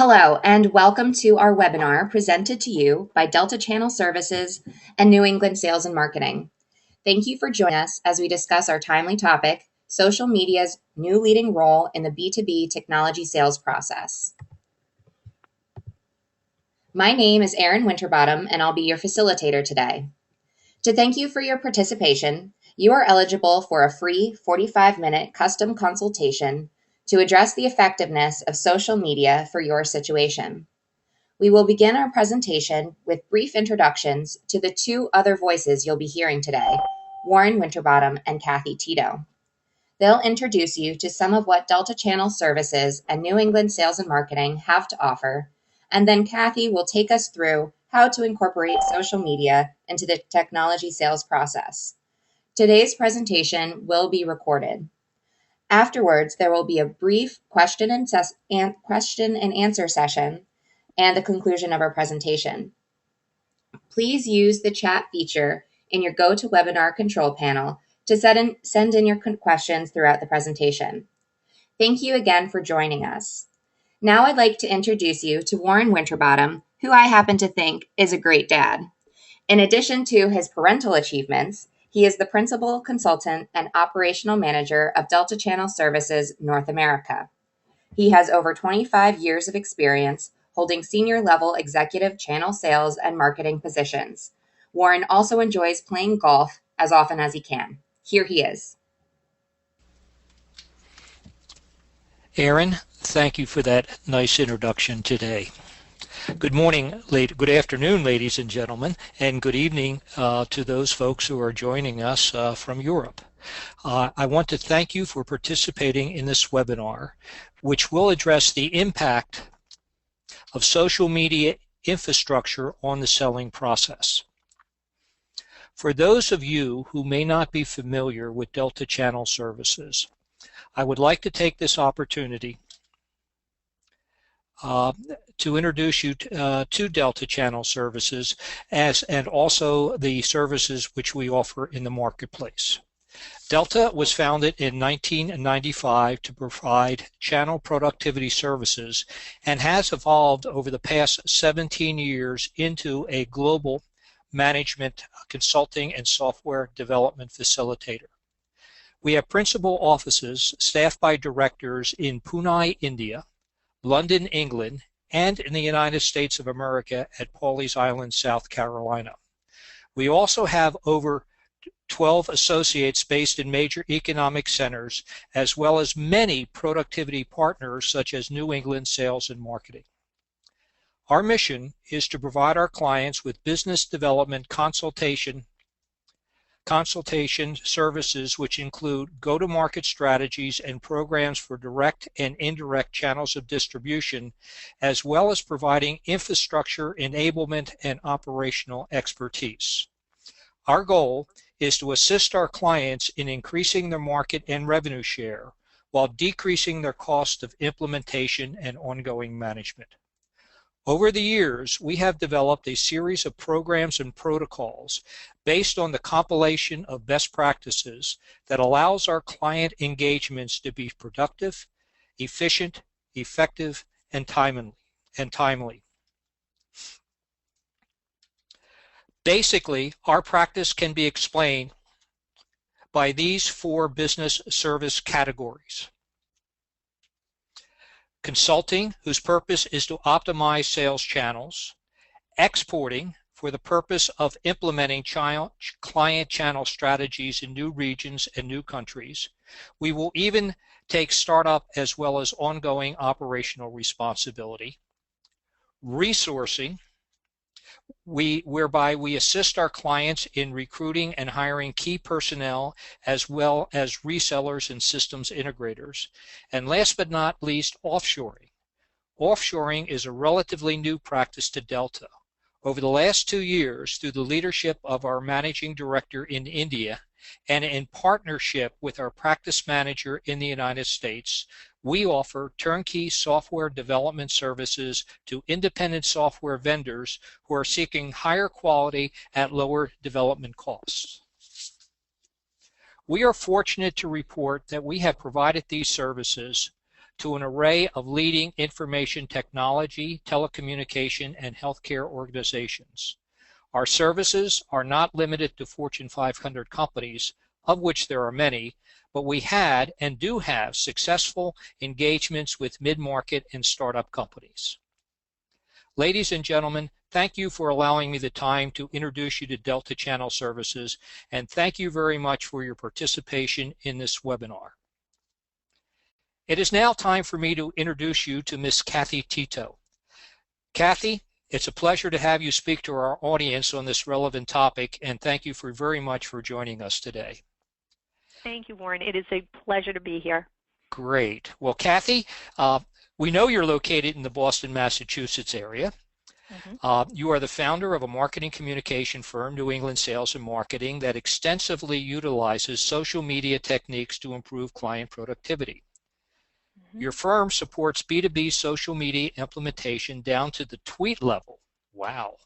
Hello, and welcome to our webinar presented to you by Delta Channel Services and New England Sales and Marketing. Thank you for joining us as we discuss our timely topic, social media's new leading role in the B2B technology sales process. My name is Erin Winterbottom, and I'll be your facilitator today. To thank you for your participation, you are eligible for a free 45-minute custom consultation to address the effectiveness of social media for your situation. We will begin our presentation with brief introductions to the two other voices you'll be hearing today, Warren Winterbottom and Kathy Tito. They'll introduce you to some of what Delta Channel Services and New England Sales and Marketing have to offer, and then Kathy will take us through how to incorporate social media into the technology sales process. Today's presentation will be recorded. Afterwards, there will be a brief question and answer session and the conclusion of our presentation. Please use the chat feature in your GoToWebinar control panel to send in your questions throughout the presentation. Thank you again for joining us. Now I'd like to introduce you to Warren Winterbottom, who I happen to think is a great dad. In addition to his parental achievements, he is the principal consultant and operational manager of Delta Channel Services North America. He has over 25 years of experience holding senior-level executive channel sales and marketing positions. Warren also enjoys playing golf as often as he can. Here he is. Erin, thank you for that nice introduction today. Good morning, good afternoon, ladies and gentlemen, and good evening to those folks who are joining us from Europe. I want to thank you for participating in this webinar, which will address the impact of social media infrastructure on the selling process. For those of you who may not be familiar with Delta Channel Services, I would like to take this opportunity to introduce you to Delta Channel Services and also the services which we offer in the marketplace. Delta was founded in 1995 to provide channel productivity services and has evolved over the past 17 years into a global management, consulting, and software development facilitator. We have principal offices staffed by directors in Pune, India, London, England, and in the United States of America at Pawleys Island, South Carolina. We also have over 12 associates based in major economic centers, as well as many productivity partners such as New England Sales and Marketing. Our mission is to provide our clients with business development consultation services, which include go-to-market strategies and programs for direct and indirect channels of distribution, as well as providing infrastructure enablement and operational expertise. Our goal is to assist our clients in increasing their market and revenue share while decreasing their cost of implementation and ongoing management. Over the years, we have developed a series of programs and protocols based on the compilation of best practices that allows our client engagements to be productive, efficient, effective, and timely. Basically, our practice can be explained by these four business service categories. Consulting, whose purpose is to optimize sales channels. Exporting, for the purpose of implementing client channel strategies in new regions and new countries. We will even take startup as well as ongoing operational responsibility. Resourcing, whereby we assist our clients in recruiting and hiring key personnel as well as resellers and systems integrators. And last but not least, offshoring. Offshoring is a relatively new practice to Delta. Over the last 2 years, through the leadership of our managing director in India and in partnership with our practice manager in the United States, we offer turnkey software development services to independent software vendors who are seeking higher quality at lower development costs. We are fortunate to report that we have provided these services to an array of leading information technology, telecommunication, and healthcare organizations. Our services are not limited to Fortune 500 companies, of which there are many, but we had and do have successful engagements with mid-market and startup companies. Ladies and gentlemen, thank you for allowing me the time to introduce you to Delta Channel Services, and thank you very much for your participation in this webinar. It is now time for me to introduce you to Ms. Kathy Tito. Kathy, it's a pleasure to have you speak to our audience on this relevant topic, and thank you very much for joining us today. Thank you, Warren. It is a pleasure to be here. Great. Well, Kathy, we know you're located in the Boston, Massachusetts area. You are the founder of a marketing communication firm, New England Sales and Marketing, that extensively utilizes social media techniques to improve client productivity. Your firm supports B2B social media implementation down to the tweet level. Wow.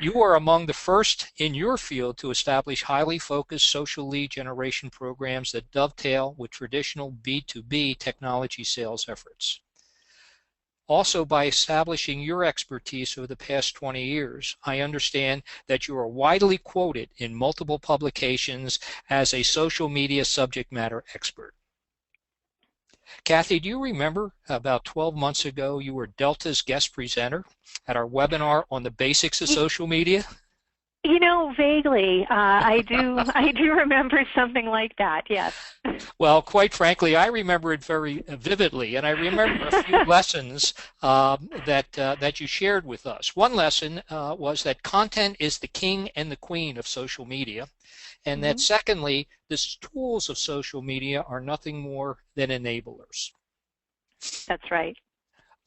You are among the first in your field to establish highly focused social lead generation programs that dovetail with traditional B2B technology sales efforts. Also, by establishing your expertise over the past 20 years, I understand that you are widely quoted in multiple publications as a social media subject matter expert. Kathy, do you remember about 12 months ago you were Delta's guest presenter at our webinar on the basics of social media? You know, vaguely, I do remember something like that, yes. Well, quite frankly, I remember it very vividly, and I remember a few lessons that you shared with us. One lesson was that content is the king and the queen of social media, and that secondly, the tools of social media are nothing more than enablers. That's right.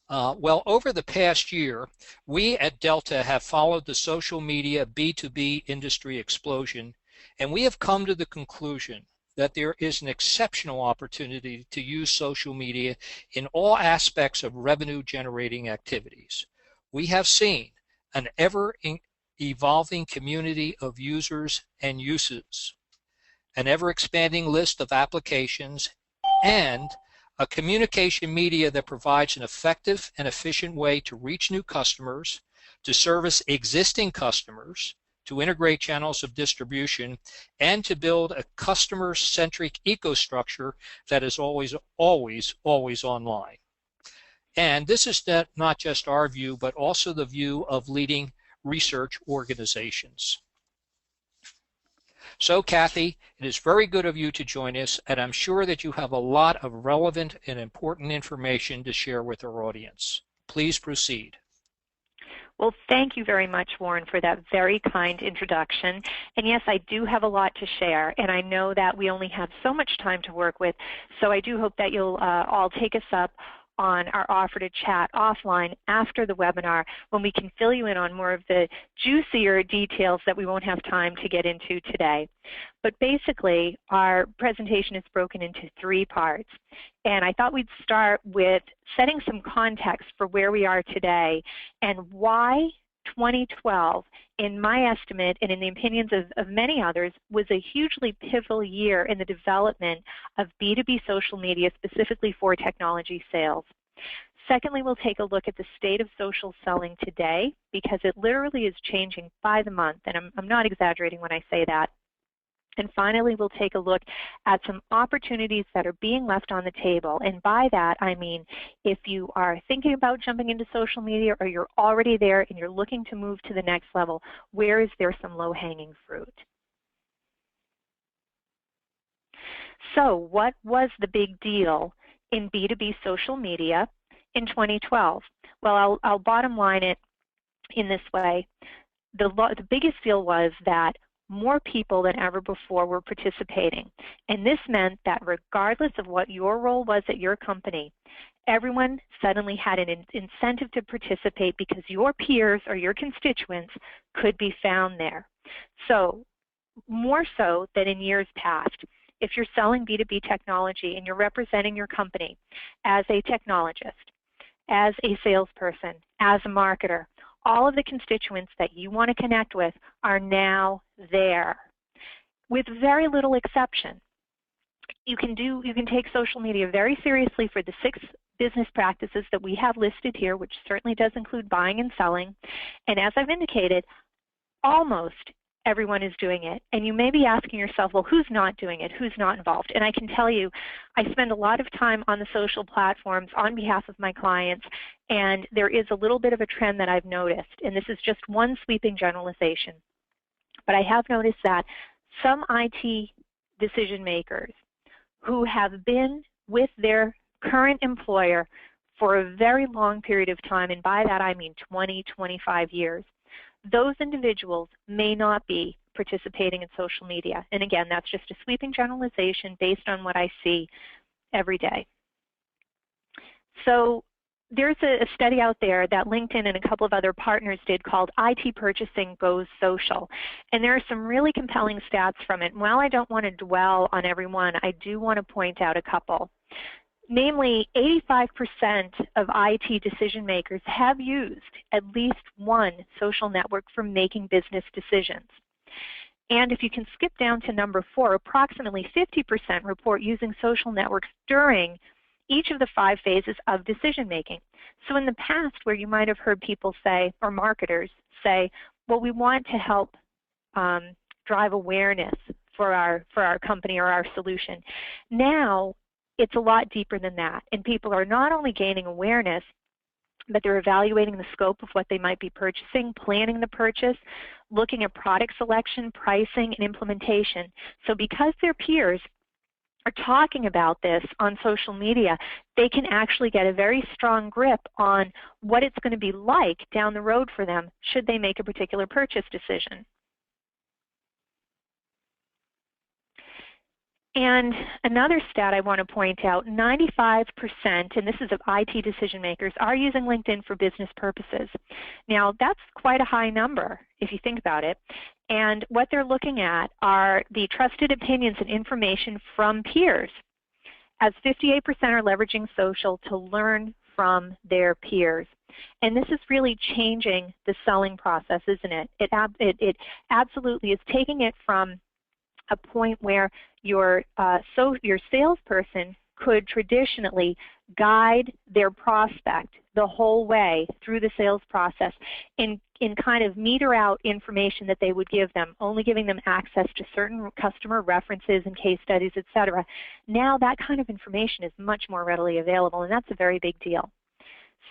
Well, over the past year, we at Delta have followed the social media B2B industry explosion, and we have come to the conclusion that there is an exceptional opportunity to use social media in all aspects of revenue-generating activities. We have seen an ever-evolving community of users and uses, an ever-expanding list of applications, and a communication media that provides an effective and efficient way to reach new customers, to service existing customers, to integrate channels of distribution, and to build a customer-centric ecostructure that is always online. And this is not just our view, but also the view of leading research organizations. So, Kathy, it is very good of you to join us, and I'm sure that you have a lot of relevant and important information to share with our audience. Please proceed. Well, thank you very much, Warren, for that very kind introduction. And yes, I do have a lot to share, and I know that we only have so much time to work with, so I do hope that you'll all take us up on our offer to chat offline after the webinar when we can fill you in on more of the juicier details that we won't have time to get into today. But basically, our presentation is broken into 3 parts. And I thought we'd start with setting some context for where we are today and why 2012, in my estimate and in the opinions of many others, was a hugely pivotal year in the development of B2B social media, specifically for technology sales. Secondly, we'll take a look at the state of social selling today, because it literally is changing by the month, and I'm not exaggerating when I say that. And finally, we'll take a look at some opportunities that are being left on the table. And by that, I mean if you are thinking about jumping into social media or you're already there and you're looking to move to the next level, where is there some low-hanging fruit? So what was the big deal in B2B social media in 2012? Well, I'll bottom line it in this way. The biggest deal was that more people than ever before were participating. And this meant that regardless of what your role was at your company, everyone suddenly had an incentive to participate because your peers or your constituents could be found there. So more so than in years past, if you're selling B2B technology and you're representing your company as a technologist, as a salesperson, as a marketer, all of the constituents that you want to connect with are now there, with very little exception. you can take social media very seriously for the 6 business practices that we have listed here, which certainly does include buying and selling. And as I've indicated, almost everyone is doing it. And you may be asking yourself, well, who's not doing it? Who's not involved? And I can tell you, I spend a lot of time on the social platforms on behalf of my clients, and there is a little bit of a trend that I've noticed. And this is just one sweeping generalization. But I have noticed that some IT decision makers who have been with their current employer for a very long period of time, and by that I mean 20, 25 years, those individuals may not be participating in social media. And again, that's just a sweeping generalization based on what I see every day. So there's a study out there that LinkedIn and a couple of other partners did called IT Purchasing Goes Social. And there are some really compelling stats from it. And while I don't want to dwell on every one, I do want to point out a couple. Namely, 85% of IT decision makers have used at least one social network for making business decisions. And if you can skip down to number 4, approximately 50% report using social networks during each of the 5 phases of decision making. So in the past, where you might have heard people say, or marketers say, well, we want to help drive awareness for our company or our solution. Now, it's a lot deeper than that. And people are not only gaining awareness, but they're evaluating the scope of what they might be purchasing, planning the purchase, looking at product selection, pricing, and implementation. So because their peers are talking about this on social media, they can actually get a very strong grip on what it's going to be like down the road for them should they make a particular purchase decision. And another stat I want to point out, 95%, and this is of IT decision makers, are using LinkedIn for business purposes. Now, that's quite a high number if you think about it. And what they're looking at are the trusted opinions and information from peers, as 58% are leveraging social to learn from their peers. And this is really changing the selling process, isn't it? It absolutely is taking it from a point where your salesperson could traditionally guide their prospect the whole way through the sales process in kind of meter out information that they would give them, only giving them access to certain customer references and case studies, etc. Now that kind of information is much more readily available, and that's a very big deal.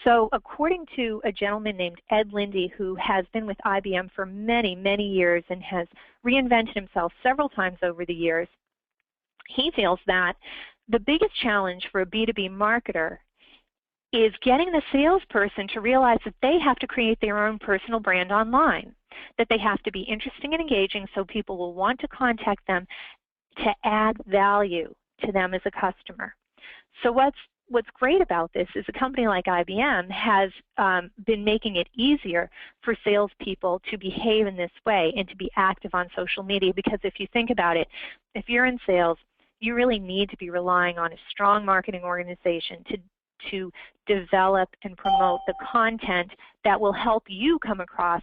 So according to a gentleman named Ed Lindy, who has been with IBM for many, many years and has reinvented himself several times over the years, he feels that the biggest challenge for a B2B marketer is getting the salesperson to realize that they have to create their own personal brand online, that they have to be interesting and engaging so people will want to contact them to add value to them as a customer. So what's great about this is a company like IBM has been making it easier for salespeople to behave in this way and to be active on social media, because if you think about it, if you're in sales, you really need to be relying on a strong marketing organization to develop and promote the content that will help you come across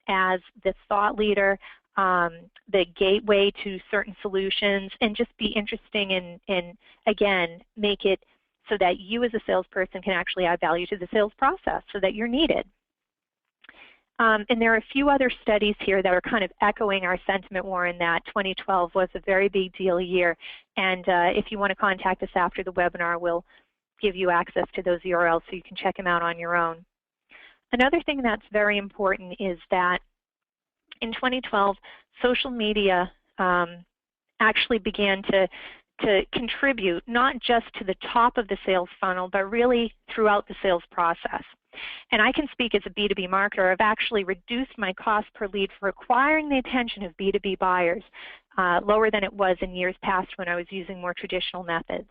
as the thought leader, the gateway to certain solutions, and just be interesting and again, make it so that you as a salesperson can actually add value to the sales process so that you're needed. And there are a few other studies here that are kind of echoing our sentiment, Warren, that 2012 was a very big deal year. And if you want to contact us after the webinar, we'll give you access to those URLs so you can check them out on your own. Another thing that's very important is that in 2012, social media actually began to contribute not just to the top of the sales funnel, but really throughout the sales process. And I can speak as a B2B marketer. I've actually reduced my cost per lead for acquiring the attention of B2B buyers lower than it was in years past when I was using more traditional methods.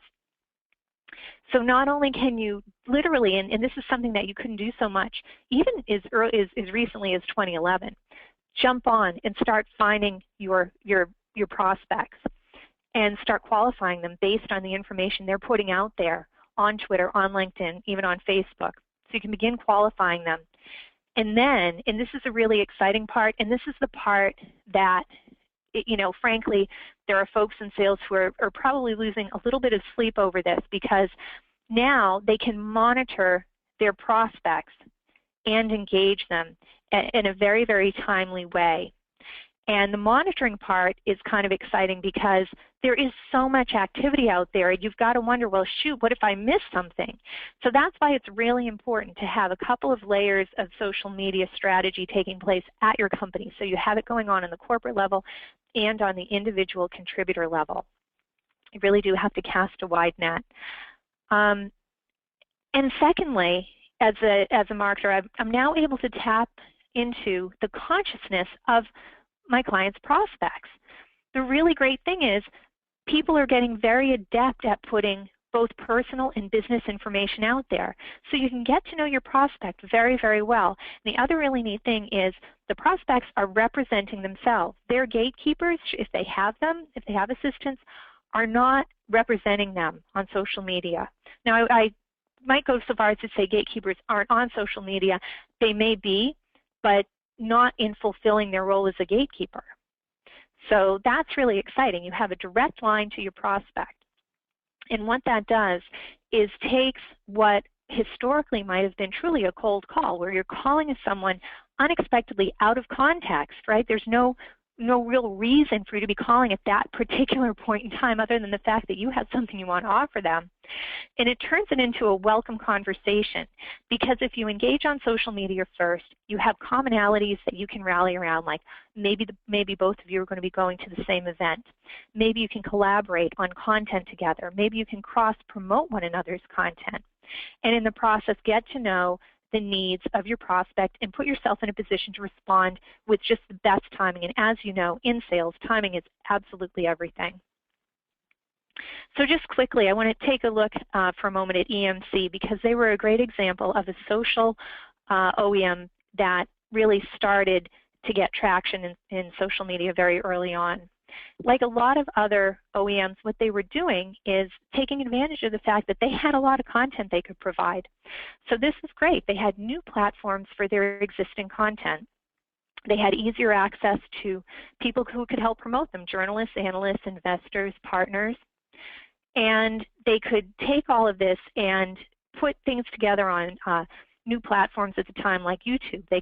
So not only can you literally, and this is something that you couldn't do so much, even as recently as 2011, jump on and start finding your prospects and start qualifying them based on the information they're putting out there on Twitter, on LinkedIn, even on Facebook. So you can begin qualifying them. And then, and this is a really exciting part, and this is the part that frankly, there are folks in sales who are probably losing a little bit of sleep over this, because now they can monitor their prospects and engage them in a very, very timely way. And the monitoring part is kind of exciting because there is so much activity out there. You've got to wonder, well, shoot, what if I miss something? So that's why it's really important to have a couple of layers of social media strategy taking place at your company. So you have it going on the corporate level and on the individual contributor level. You really do have to cast a wide net. And secondly, as a marketer, I'm now able to tap into the consciousness of my clients' prospects. The really great thing is people are getting very adept at putting both personal and business information out there. So you can get to know your prospect very, very well. And the other really neat thing is the prospects are representing themselves. Their gatekeepers, if they have them, if they have assistants, are not representing them on social media. Now, I might go so far as to say gatekeepers aren't on social media. They may be, but not in fulfilling their role as a gatekeeper. So that's really exciting. You have a direct line to your prospect. And what that does is takes what historically might have been truly a cold call, where you're calling someone unexpectedly out of context, right? There's no real reason for you to be calling at that particular point in time other than the fact that you have something you want to offer them. And it turns it into a welcome conversation, because if you engage on social media first, you have commonalities that you can rally around, like maybe both of you are going to be going to the same event. Maybe you can collaborate on content together. Maybe you can cross-promote one another's content. And in the process, get to know the needs of your prospect and put yourself in a position to respond with just the best timing. And as you know, in sales, timing is absolutely everything. So just quickly, I want to take a look for a moment at EMC, because they were a great example of a social OEM that really started to get traction in social media very early on. Like a lot of other OEMs, what they were doing is taking advantage of the fact that they had a lot of content they could provide. So this is great. They had new platforms for their existing content. They had easier access to people who could help promote them, journalists, analysts, investors, partners. And they could take all of this and put things together on new platforms at the time, like YouTube. They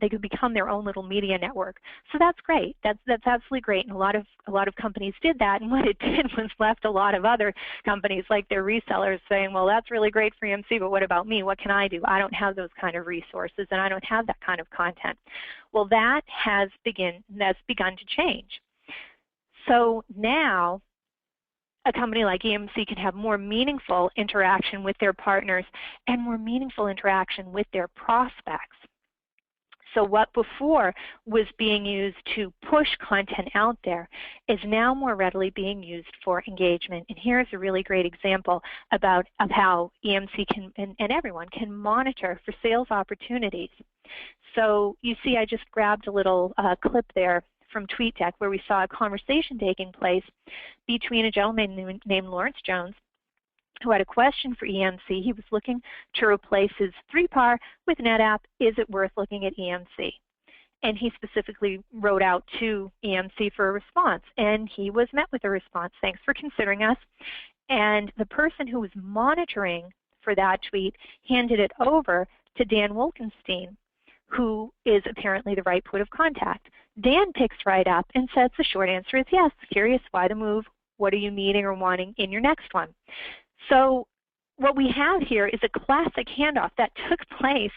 could become their own little media network. So that's great. That's absolutely great. And a lot of companies did that. And what it did was left a lot of other companies, like their resellers, saying, well, that's really great for EMC, but what about me? What can I do? I don't have those kind of resources, and I don't have that kind of content. Well, that has begun to change. So now a company like EMC can have more meaningful interaction with their partners and more meaningful interaction with their prospects. So what before was being used to push content out there is now more readily being used for engagement. And here's a really great example of how EMC can, and everyone can monitor for sales opportunities. So you see I just grabbed a little clip there from TweetDeck, where we saw a conversation taking place between a gentleman named Lawrence Jones, who had a question for EMC. He was looking to replace his 3PAR with NetApp. Is it worth looking at EMC? And he specifically wrote out to EMC for a response, and he was met with a response. Thanks for considering us. And the person who was monitoring for that tweet handed it over to Dan Wolkenstein, who is apparently the right point of contact. Dan picks right up and says the short answer is yes. Curious why the move? What are you needing or wanting in your next one? So what we have here is a classic handoff that took place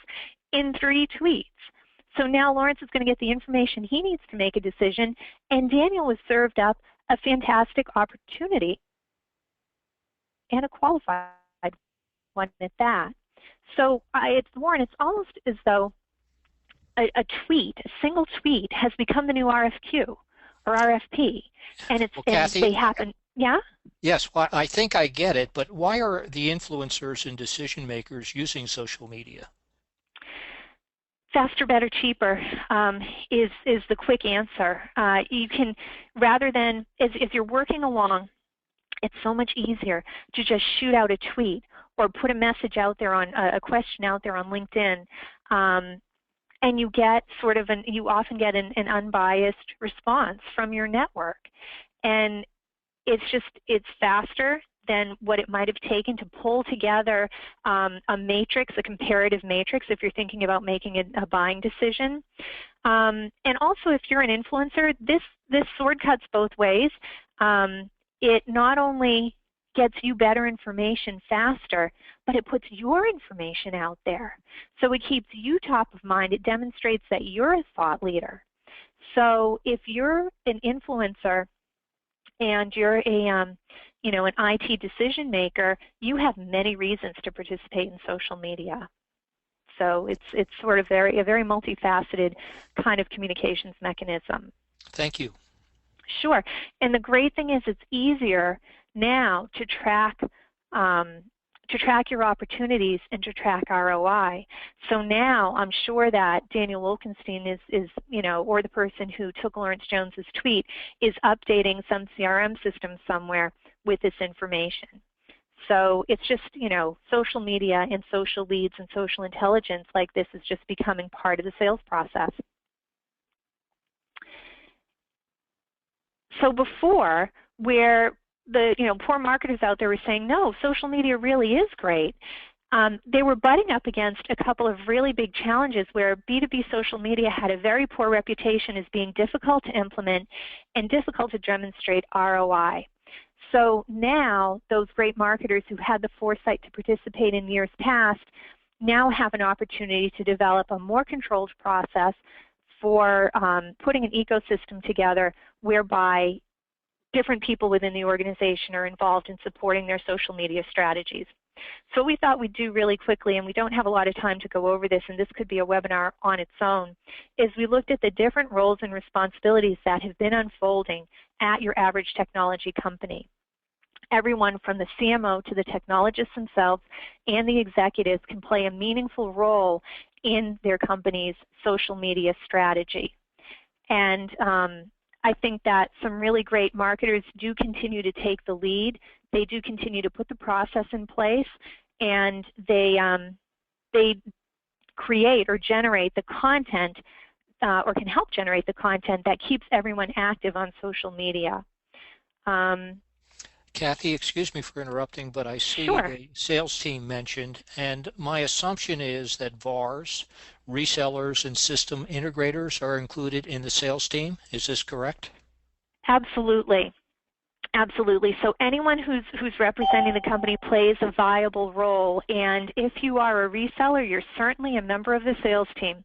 in 3 tweets. So now Lawrence is going to get the information he needs to make a decision, and Daniel was served up a fantastic opportunity and a qualified one at that. So Warren, it's almost as though a tweet, a single tweet, has become the new RFQ or RFP, and it's well, Kathy, they happen. Yeah. Yes, well, I think I get it, but why are the influencers and decision makers using social media? Faster, better, cheaper is the quick answer. You can, rather than as you're working along, it's so much easier to just shoot out a tweet or put a message out there on a question out there on LinkedIn. and you get sort of you often get an unbiased response from your network. And it's faster than what it might have taken to pull together a matrix, a comparative matrix, if you're thinking about making a buying decision. And also, if you're an influencer, this sword cuts both ways. It not only gets you better information faster, but it puts your information out there. So it keeps you top of mind. It demonstrates that you're a thought leader. So if you're an influencer and you're an IT decision maker, you have many reasons to participate in social media. So it's sort of a very multifaceted kind of communications mechanism. Thank you. Sure. And the great thing is it's easier now to track your opportunities and to track ROI. So now I'm sure that Daniel Wilkenstein is or the person who took Lawrence Jones's tweet is updating some CRM system somewhere with this information. So it's just, social media and social leads and social intelligence like this is just becoming part of the sales process. So before, where the poor marketers out there were saying, no, social media really is great, they were butting up against a couple of really big challenges where B2B social media had a very poor reputation as being difficult to implement and difficult to demonstrate ROI. So now those great marketers who had the foresight to participate in years past now have an opportunity to develop a more controlled process for putting an ecosystem together whereby different people within the organization are involved in supporting their social media strategies. So what we thought we'd do really quickly, and we don't have a lot of time to go over this, and this could be a webinar on its own, is we looked at the different roles and responsibilities that have been unfolding at your average technology company. Everyone from the CMO to the technologists themselves and the executives can play a meaningful role in their company's social media strategy. And I think that some really great marketers do continue to take the lead. They do continue to put the process in place, and they create or generate the content or can help generate the content that keeps everyone active on social media. Kathy, excuse me for interrupting, but I see Sure. the sales team mentioned, and my assumption is that VARs, resellers, and system integrators are included in the sales team. Is this correct? Absolutely. Absolutely. So anyone who's representing the company plays a viable role, and if you are a reseller, you're certainly a member of the sales team.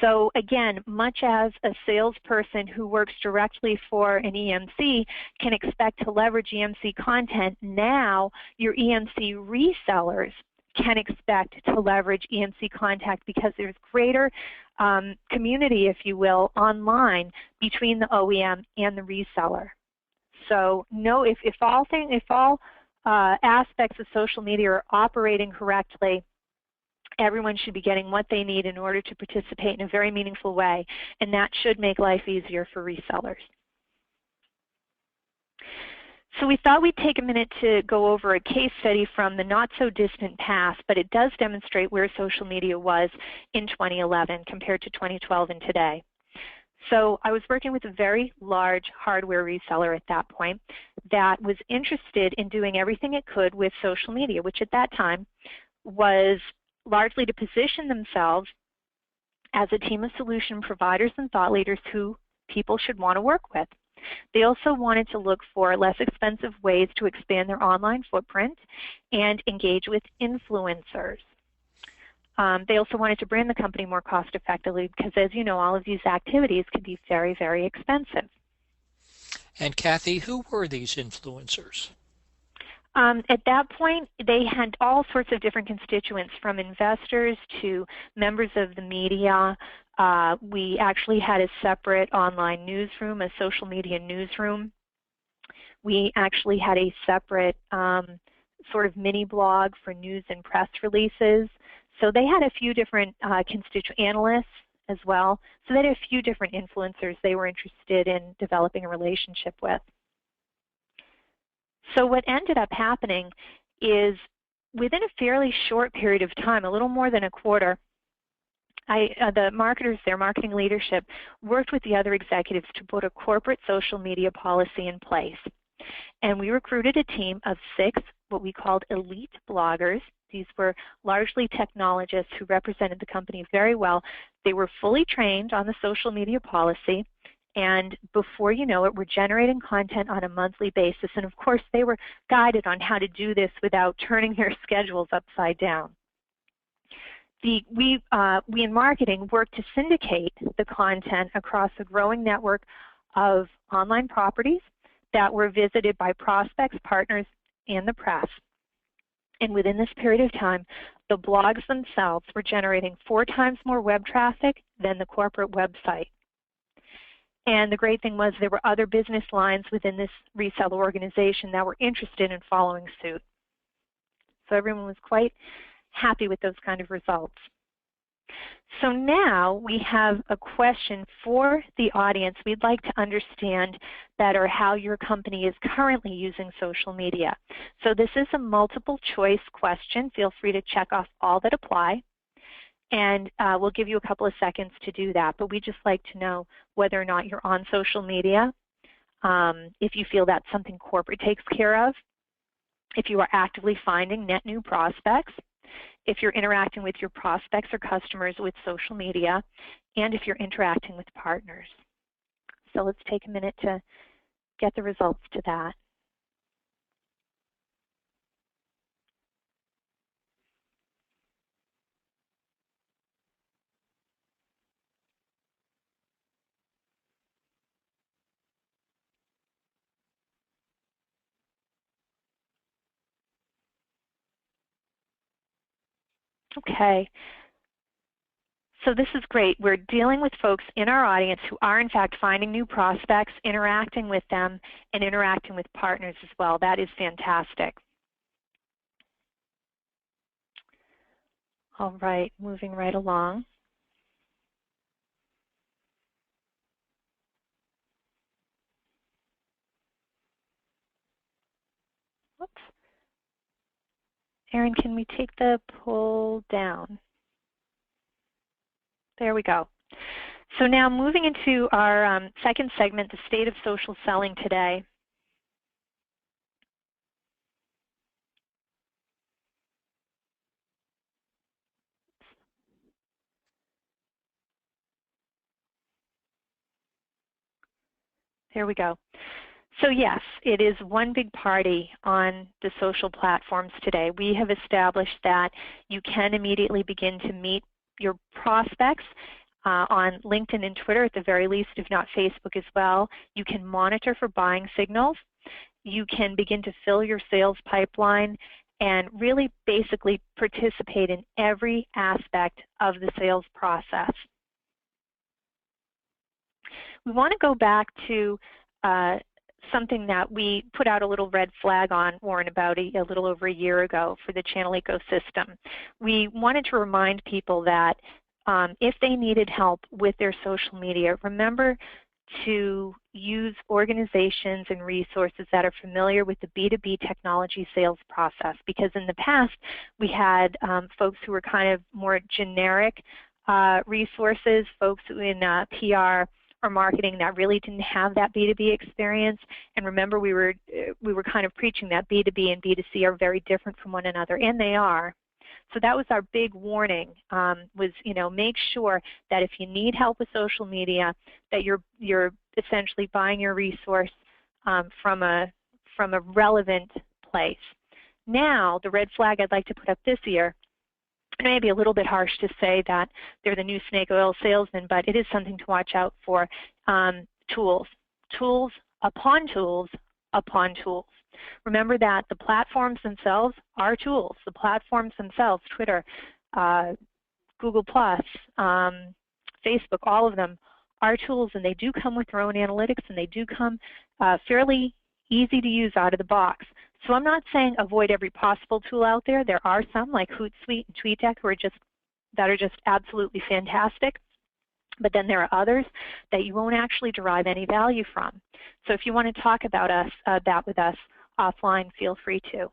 So again, much as a salesperson who works directly for an EMC can expect to leverage EMC content, now your EMC resellers can expect to leverage EMC contact because there's greater community, if you will, online between the OEM and the reseller. So no, if all aspects of social media are operating correctly, everyone should be getting what they need in order to participate in a very meaningful way, and that should make life easier for resellers. So we thought we'd take a minute to go over a case study from the not-so-distant past, but it does demonstrate where social media was in 2011 compared to 2012 and today. So I was working with a very large hardware reseller at that point that was interested in doing everything it could with social media, which at that time was largely to position themselves as a team of solution providers and thought leaders who people should want to work with. They also wanted to look for less expensive ways to expand their online footprint and engage with influencers. They also wanted to brand the company more cost effectively because, as you know, all of these activities can be very, very expensive. And Kathy, who were these influencers? At that point, they had all sorts of different constituents, from investors to members of the media. We actually had a separate online newsroom, a social media newsroom. We actually had a separate sort of mini blog for news and press releases. So they had a few different analysts as well. So they had a few different influencers they were interested in developing a relationship with. So what ended up happening is within a fairly short period of time, a little more than a quarter, the marketers, their marketing leadership, worked with the other executives to put a corporate social media policy in place. And we recruited a team of 6, what we called elite bloggers. These were largely technologists who represented the company very well. They were fully trained on the social media policy, and before you know it, we're generating content on a monthly basis. And of course, they were guided on how to do this without turning their schedules upside down. We in marketing work to syndicate the content across a growing network of online properties that were visited by prospects, partners, and the press. And within this period of time, the blogs themselves were generating 4 times more web traffic than the corporate website. And the great thing was there were other business lines within this reseller organization that were interested in following suit. So everyone was quite happy with those kind of results. So now we have a question for the audience. We'd like to understand better how your company is currently using social media. So this is a multiple choice question. Feel free to check off all that apply. And we'll give you a couple of seconds to do that. But we'd just like to know whether or not you're on social media, if you feel that's something corporate takes care of, if you are actively finding net new prospects, if you're interacting with your prospects or customers with social media, and if you're interacting with partners. So let's take a minute to get the results to that. Okay. So this is great. We're dealing with folks in our audience who are in fact finding new prospects, interacting with them, and interacting with partners as well. That is fantastic. All right, moving right along. Whoops. Erin, can we take the poll down? There we go. So now moving into our second segment, the state of social selling today. There we go. So yes, it is one big party on the social platforms today. We have established that you can immediately begin to meet your prospects on LinkedIn and Twitter at the very least, if not Facebook as well. You can monitor for buying signals. You can begin to fill your sales pipeline and really basically participate in every aspect of the sales process. We want to go back to something that we put out a little red flag on, Warren, about a little over a year ago for the channel ecosystem. We wanted to remind people that if they needed help with their social media, remember to use organizations and resources that are familiar with the B2B technology sales process, because in the past we had folks who were kind of more generic resources, folks in PR or marketing that really didn't have that B2B experience. And remember, we were kind of preaching that B2B and B2C are very different from one another, and they are. So that was our big warning, was, you know, make sure that if you need help with social media, that you're essentially buying your resource from a relevant place. Now, the red flag I'd like to put up this year, it may be a little bit harsh to say that they're the new snake oil salesman, but it is something to watch out for. Tools. Tools upon tools upon tools. Remember that the platforms themselves are tools. The platforms themselves, Twitter, Google+, Facebook, all of them are tools, and they do come with their own analytics, and they do come fairly easy to use out of the box. So I'm not saying avoid every possible tool out there. There are some like Hootsuite and TweetDeck that are just absolutely fantastic. But then there are others that you won't actually derive any value from. So if you want to talk about that with us offline, feel free to.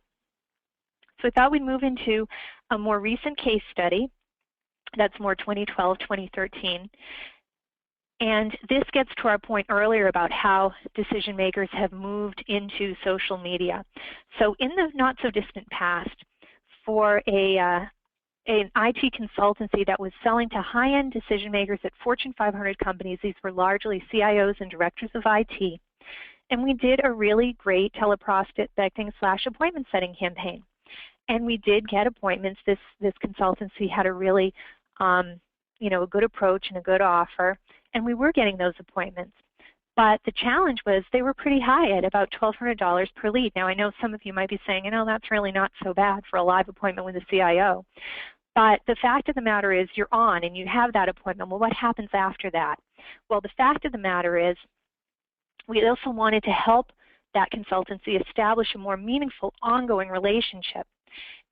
So I thought we'd move into a more recent case study. That's more 2012, 2013. And this gets to our point earlier about how decision makers have moved into social media. So in the not so distant past, for an IT consultancy that was selling to high-end decision makers at Fortune 500 companies, these were largely CIOs and directors of IT, and we did a really great teleprospecting/appointment setting campaign. And we did get appointments. This consultancy had a really a good approach and a good offer, and we were getting those appointments. But the challenge was they were pretty high at about $1,200 per lead. Now, I know some of you might be saying, that's really not so bad for a live appointment with a CIO. But the fact of the matter is you're on and you have that appointment. Well, what happens after that? Well, the fact of the matter is we also wanted to help that consultancy establish a more meaningful ongoing relationship.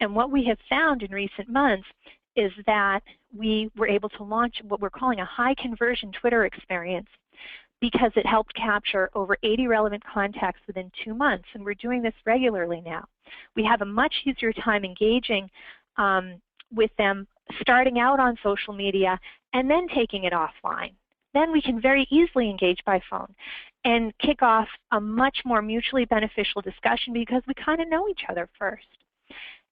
And what we have found in recent months is that we were able to launch what we're calling a high conversion Twitter experience, because it helped capture over 80 relevant contacts within 2 months, and we're doing this regularly now. We have a much easier time engaging with them starting out on social media and then taking it offline. Then we can very easily engage by phone and kick off a much more mutually beneficial discussion because we kind of know each other first.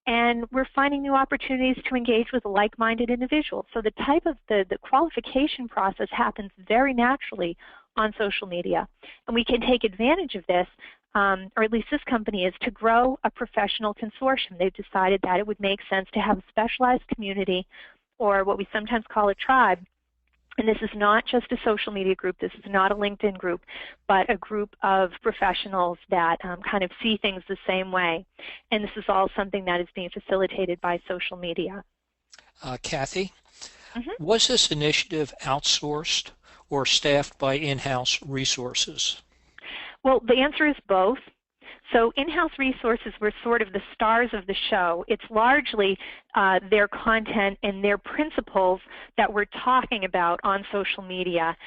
And we're finding new opportunities to engage with like-minded individuals. So the type of the qualification process happens very naturally on social media. And we can take advantage of this, or at least this company is, to grow a professional consortium. They've decided that it would make sense to have a specialized community, or what we sometimes call a tribe. And this is not just a social media group, this is not a LinkedIn group, but a group of professionals that kind of see things the same way. And this is all something that is being facilitated by social media. Kathy, was this initiative outsourced or staffed by in-house resources? Well, the answer is both. So in-house resources were sort of the stars of the show. It's largely their content and their principles that we're talking about on social media.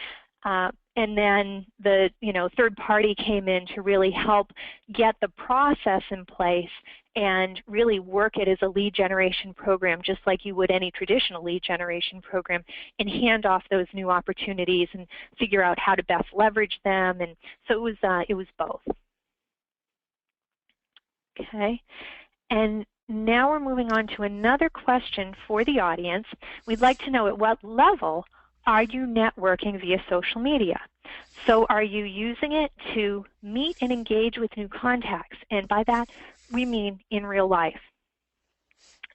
And then the third party came in to really help get the process in place and really work it as a lead generation program, just like you would any traditional lead generation program, and hand off those new opportunities and figure out how to best leverage them. And so it was both. Okay, and now we're moving on to another question for the audience. We'd like to know, at what level are you networking via social media? So are you using it to meet and engage with new contacts? And by that, we mean in real life,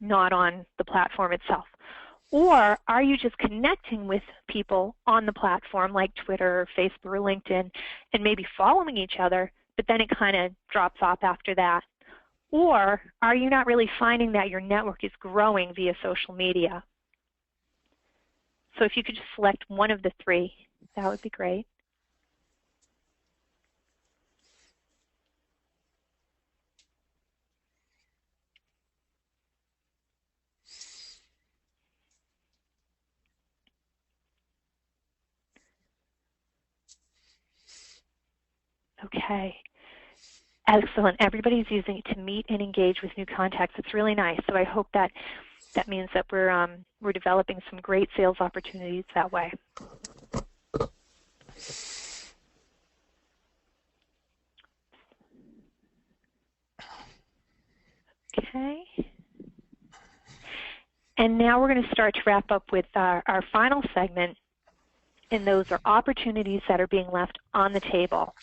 not on the platform itself. Or are you just connecting with people on the platform like Twitter or Facebook or LinkedIn and maybe following each other, but then it kind of drops off after that? Or are you not really finding that your network is growing via social media? So if you could just select one of the three, that would be great. Okay. Excellent. Everybody's using it to meet and engage with new contacts. It's really nice. So I hope that means that we're developing some great sales opportunities that way. Okay. And now we're going to start to wrap up with our final segment, and those are opportunities that are being left on the table.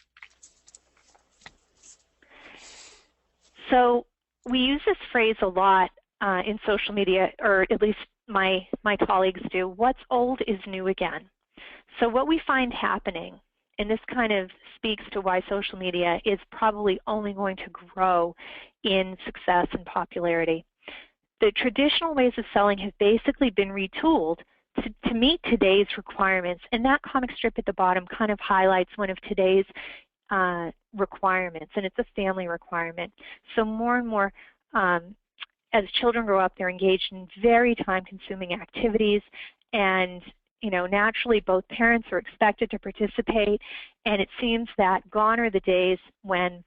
So we use this phrase a lot in social media, or at least my colleagues do. What's old is new again. So what we find happening, and this kind of speaks to why social media is probably only going to grow in success and popularity. The traditional ways of selling have basically been retooled to meet today's requirements, and that comic strip at the bottom kind of highlights one of today's requirements, and it's a family requirement. So more and more, as children grow up, they're engaged in very time-consuming activities, and naturally both parents are expected to participate, and it seems that gone are the days when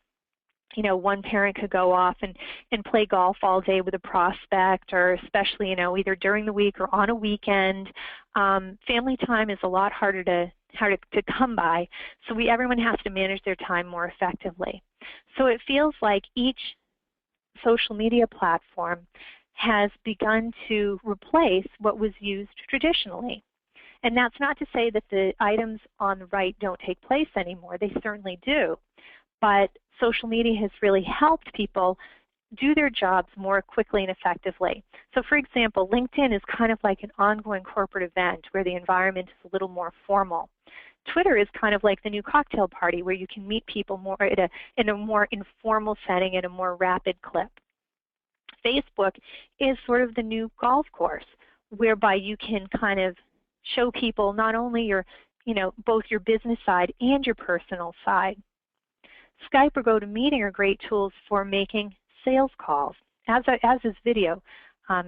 one parent could go off and play golf all day with a prospect, or especially, either during the week or on a weekend. Family time is a lot harder to come by, so everyone has to manage their time more effectively. So it feels like each social media platform has begun to replace what was used traditionally. And that's not to say that the items on the right don't take place anymore. They certainly do. But social media has really helped people do their jobs more quickly and effectively. So for example, LinkedIn is kind of like an ongoing corporate event where the environment is a little more formal. Twitter is kind of like the new cocktail party where you can meet people more in a more informal setting at a more rapid clip. Facebook is sort of the new golf course whereby you can kind of show people not only your, both your business side and your personal side. Skype or GoToMeeting are great tools for making sales calls, as is video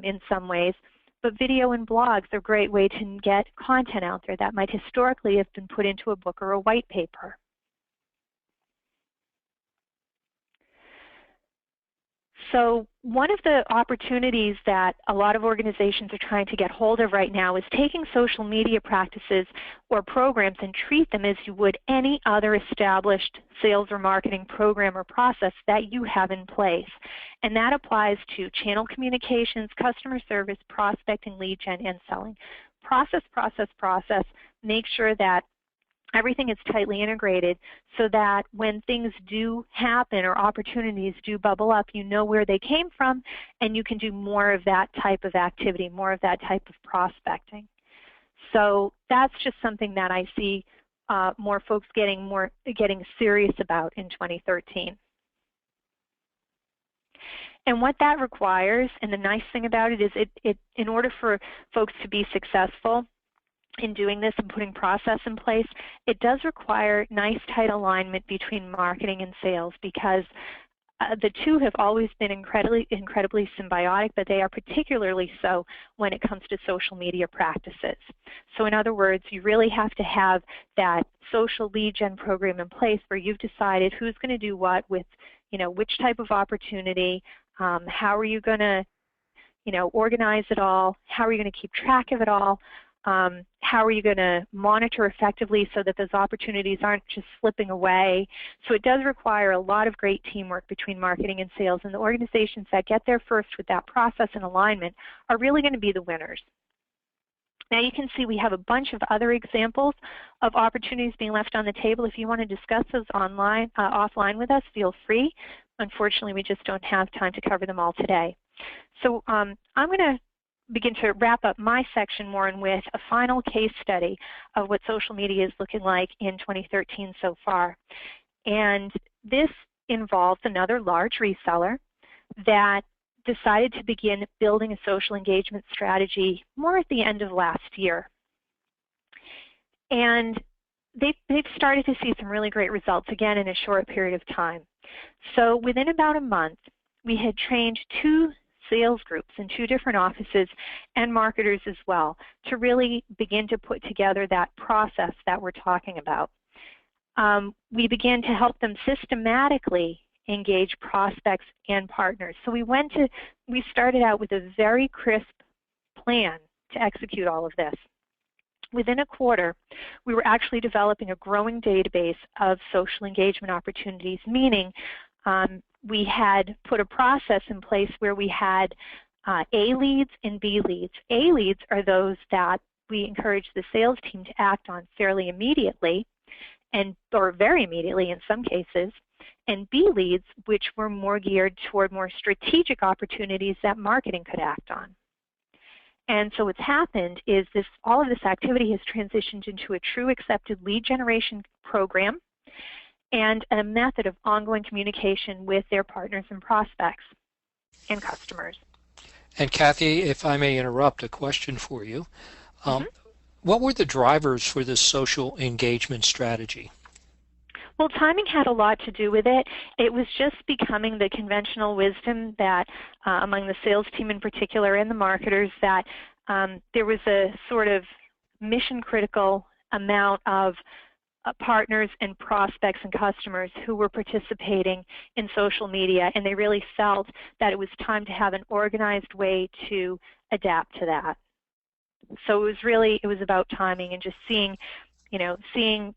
in some ways. But video and blogs are a great way to get content out there that might historically have been put into a book or a white paper. So one of the opportunities that a lot of organizations are trying to get hold of right now is taking social media practices or programs and treat them as you would any other established sales or marketing program or process that you have in place. And that applies to channel communications, customer service, prospecting, lead gen, and selling. Process, process, process. Make sure that everything is tightly integrated so that when things do happen or opportunities do bubble up, you know where they came from and you can do more of that type of activity, more of that type of prospecting. So that's just something that I see more folks getting serious about in 2013. And what that requires, and the nice thing about it is in order for folks to be successful in doing this and putting process in place, it does require nice tight alignment between marketing and sales, because the two have always been incredibly symbiotic, but they are particularly so when it comes to social media practices. So in other words, you really have to have that social lead gen program in place where you've decided who's going to do what with, which type of opportunity, how are you going to, organize it all, how are you going to keep track of it all, how are you going to monitor effectively so that those opportunities aren't just slipping away. So it does require a lot of great teamwork between marketing and sales, and the organizations that get there first with that process and alignment are really going to be the winners. Now you can see we have a bunch of other examples of opportunities being left on the table. If you want to discuss those offline with us, feel free. Unfortunately, we just don't have time to cover them all today. So I'm going to begin to wrap up my section, Warren, with a final case study of what social media is looking like in 2013 so far. And this involves another large reseller that decided to begin building a social engagement strategy more at the end of last year. And they've started to see some really great results, again, in a short period of time. So within about a month, we had trained 2 sales groups in 2 different offices and marketers as well to really begin to put together that process that we're talking about. We began to help them systematically engage prospects and partners. So we started out with a very crisp plan to execute all of this. Within a quarter, we were actually developing a growing database of social engagement opportunities, meaning we had put a process in place where we had A leads and B leads. A leads are those that we encourage the sales team to act on fairly immediately, or very immediately in some cases, and B leads, which were more geared toward more strategic opportunities that marketing could act on. And so what's happened is all of this activity has transitioned into a true accepted lead generation program and a method of ongoing communication with their partners and prospects and customers. And Kathy, if I may interrupt, a question for you. What were the drivers for this social engagement strategy? Well, timing had a lot to do with it. It was just becoming the conventional wisdom that among the sales team in particular and the marketers that there was a sort of mission critical amount of partners and prospects and customers who were participating in social media, and they really felt that it was time to have an organized way to adapt to that. So it was about timing and just seeing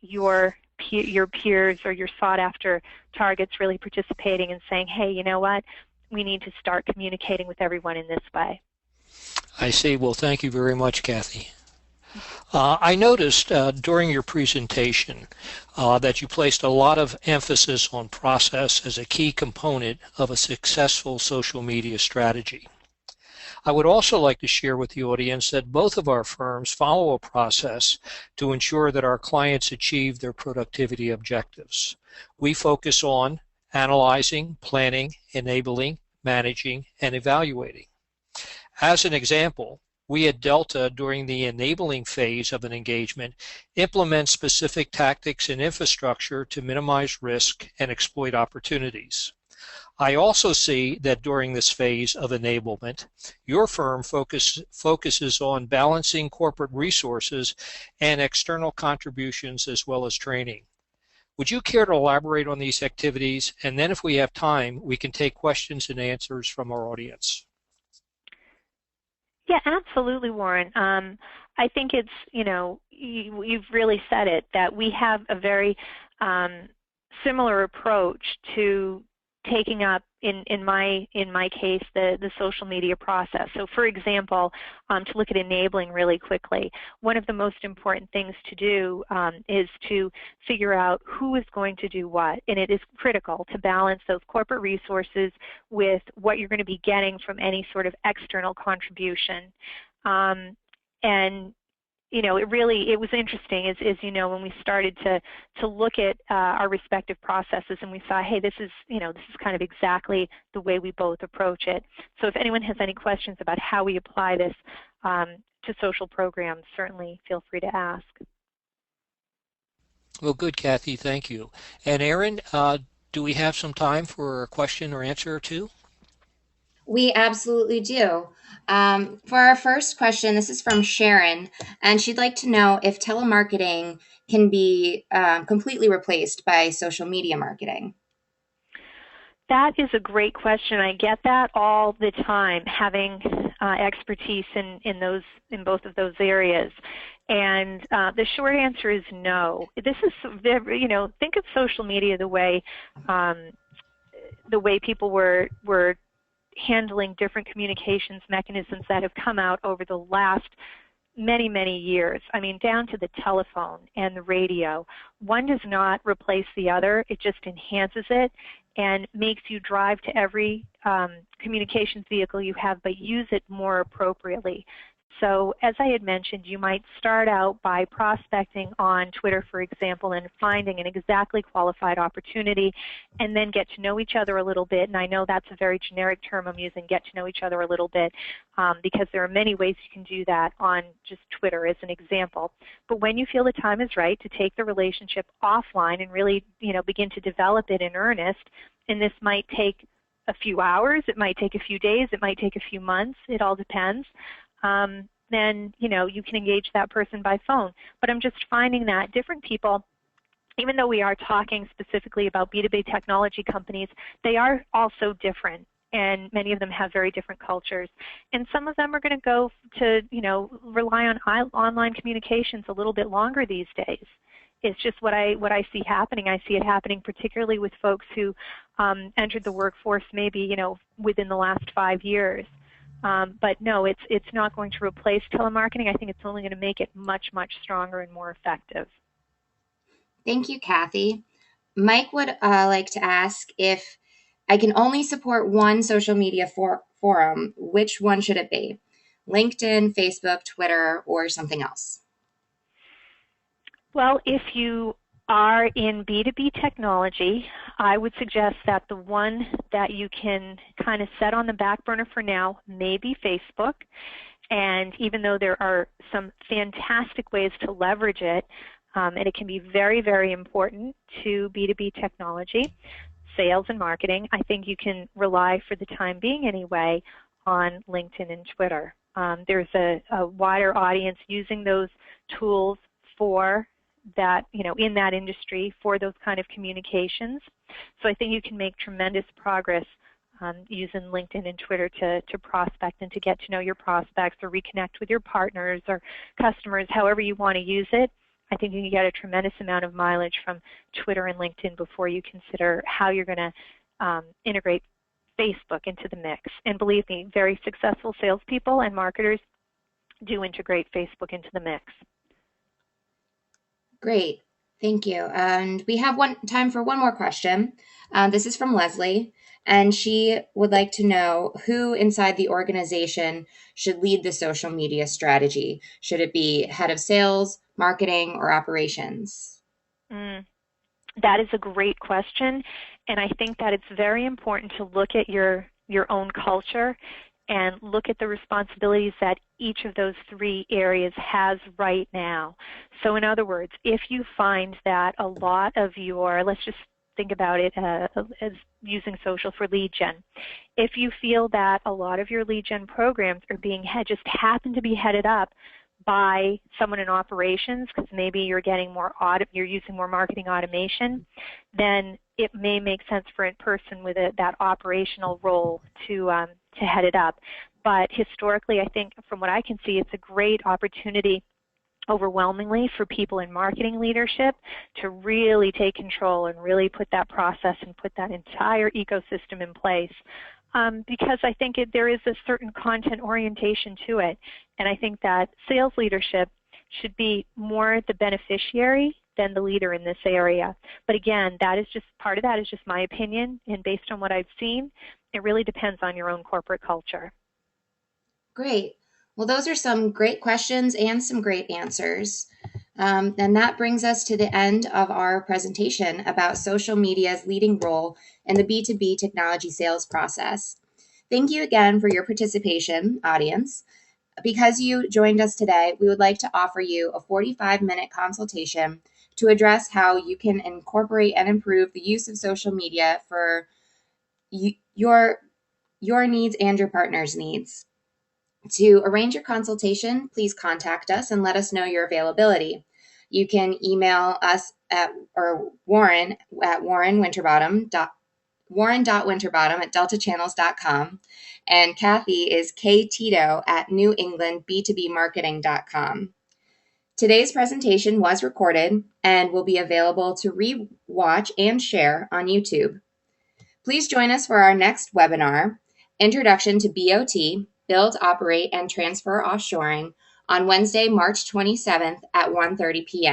your peers or your sought after targets really participating and saying, hey, you know what, we need to start communicating with everyone in this way. I see. Well, thank you very much, Kathy. I noticed during your presentation that you placed a lot of emphasis on process as a key component of a successful social media strategy. I would also like to share with the audience that both of our firms follow a process to ensure that our clients achieve their productivity objectives. We focus on analyzing, planning, enabling, managing, and evaluating. As an example, we at Delta, during the enabling phase of an engagement, implement specific tactics and infrastructure to minimize risk and exploit opportunities. I also see that during this phase of enablement, your firm focuses on balancing corporate resources and external contributions as well as training. Would you care to elaborate on these activities? And then if we have time, we can take questions and answers from our audience. Yeah, absolutely, Warren. I think it's, you've really said it, that we have a very similar approach to taking up, in my case, the social media process. So for example, to look at enabling really quickly, one of the most important things to do is to figure out who is going to do what, and it is critical to balance those corporate resources with what you're going to be getting from any sort of external contribution. And it was interesting, as you know, when we started to look at our respective processes, and we saw, hey, this is kind of exactly the way we both approach it. So if anyone has any questions about how we apply this to social programs, certainly feel free to ask. Well, good, Kathy, thank you. And Aaron, do we have some time for a question or answer or two? We absolutely do. For our first question, this is from Sharon, and she'd like to know if telemarketing can be completely replaced by social media marketing. That is a great question. I get that all the time, having expertise in both of those areas. And the short answer is no. This is, think of social media the way people were handling different communications mechanisms that have come out over the last many, many years. I mean, down to the telephone and the radio. One does not replace the other. It just enhances it and makes you drive to every communications vehicle you have, but use it more appropriately. So as I had mentioned, you might start out by prospecting on Twitter, for example, and finding an exactly qualified opportunity, and then get to know each other a little bit. And I know that's a very generic term I'm using, get to know each other a little bit, because there are many ways you can do that on just Twitter as an example. But when you feel the time is right to take the relationship offline and really, begin to develop it in earnest, and this might take a few hours, it might take a few days, it might take a few months, it all depends. Then, you can engage that person by phone. But I'm just finding that different people, even though we are talking specifically about B2B technology companies, they are also different, and many of them have very different cultures. And some of them are going to go to, rely on online communications a little bit longer these days. It's just what I see happening. I see it happening particularly with folks who entered the workforce maybe, within the last 5 years. But no, it's not going to replace telemarketing. I think it's only going to make it much, much stronger and more effective. Thank you, Kathy. Mike would like to ask, if I can only support one social media forum, which one should it be? LinkedIn, Facebook, Twitter, or something else? Well, if you are in B2B technology, I would suggest that the one that you can kind of set on the back burner for now may be Facebook. And even though there are some fantastic ways to leverage it, and it can be very, very important to B2B technology, sales and marketing, I think you can rely for the time being anyway on LinkedIn and Twitter. There's a wider audience using those tools for that, in that industry for those kind of communications. So I think you can make tremendous progress using LinkedIn and Twitter to prospect and to get to know your prospects or reconnect with your partners or customers, however you want to use it. I think you can get a tremendous amount of mileage from Twitter and LinkedIn before you consider how you're going to integrate Facebook into the mix. And believe me, very successful salespeople and marketers do integrate Facebook into the mix. Great. Thank you. And we have time for one more question. This is from Leslie, and she would like to know who inside the organization should lead the social media strategy. Should it be head of sales, marketing, or operations? That is a great question, and I think that it's very important to look at your own culture and look at the responsibilities that each of those three areas has right now. So in other words, if you find that a lot of your, let's just think about it as using social for lead gen. If you feel that a lot of your lead gen programs are just happen to be headed up by someone in operations, because maybe you're getting you're using more marketing automation, then it may make sense for a person with that operational role to head it up. But historically, I think from what I can see, it's a great opportunity overwhelmingly for people in marketing leadership to really take control and really put that process and put that entire ecosystem in place. Because I think there is a certain content orientation to it. And I think that sales leadership should be more the beneficiary than the leader in this area. But again, part of that is just my opinion, and based on what I've seen, it really depends on your own corporate culture. Great. Well, those are some great questions and some great answers. And that brings us to the end of our presentation about social media's leading role in the B2B technology sales process. Thank you again for your participation, audience. Because you joined us today, we would like to offer you a 45-minute consultation to address how you can incorporate and improve the use of social media for your needs and your partner's needs. To arrange your consultation, please contact us and let us know your availability. You can email us Warren at warren.winterbottom@deltachannels.com, and Kathy is ktito at newenglandb2bmarketing.com. Today's presentation was recorded and will be available to re-watch and share on YouTube. Please join us for our next webinar, Introduction to BOT, Build, Operate, and Transfer Offshoring, on Wednesday, March 27th at 1:30 p.m.